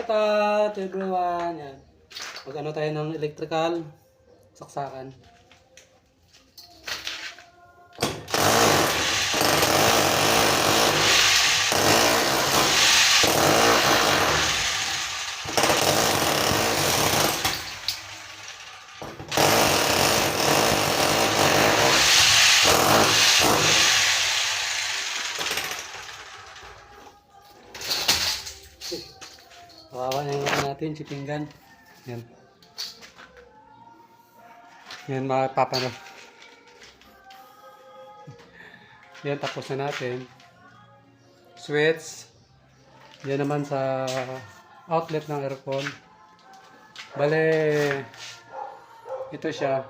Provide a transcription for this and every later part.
Shout out everyone. Yan. Mag-ano tayo ng electrical. Saksakan. Kawawa yung natin, si pinggan. Yan. Yan mga papano. Yan, tapos na natin. Switch. Yan naman sa outlet ng aircon. Bale, ito siya.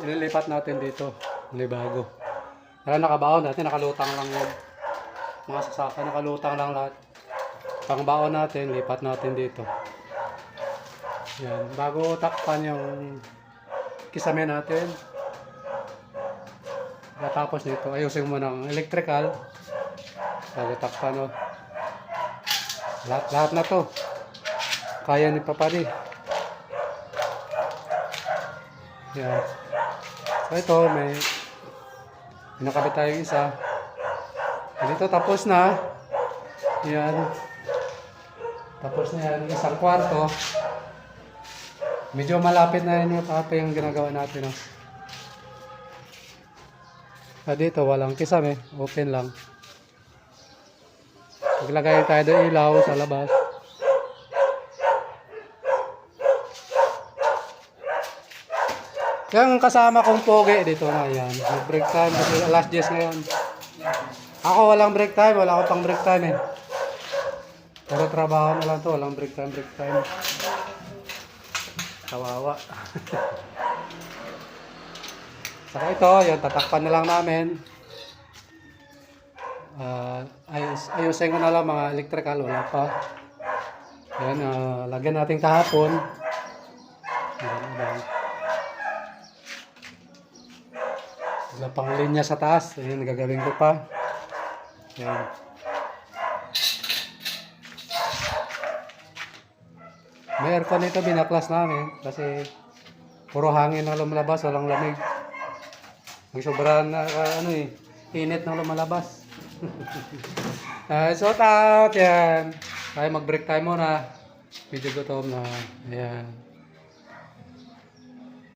Ililipat natin dito. Muli bago. Kaya nakabaon natin, nakalutang lang yun. Mga sasaka, nakalutang lang lahat. Pangbaon natin, lipat natin dito. Yan, bago takpan yung kisame natin. Tapos dito, ayusin mo ng electrical. Bago takpan, no. Lahat na to. Kaya ni Papari. Yan. So ito, may nakabit tayong isa. Dito tapos na. Yan. Tapos na yan, isang kwarto. Medyo malapit na rin yung ginagawa natin. No? Dito, walang kisame. Open lang. Maglagay tayo ng ilaw sa labas. Yung kasama kong pogi dito na yan. Break time kasi last days ngayon. Ako walang break time. Wala ako pang break time eh. Pero trabaho na lang to, walang break time. Kawawa. Saka ito, yung tatakpan na lang namin. Ayusin ko na lang mga electrical, wala pa. Yan, lagyan natin kahapon. Wala pang linya sa taas, ayun, gagawin ko pa. Yan. May aircon ito, binaklas namin kasi puro hangin na lumalabas, walang lamig. Ang sobrang init na lumalabas. Shout out yan. Tayo mag-break time muna. Medyo gutom na. Ayan.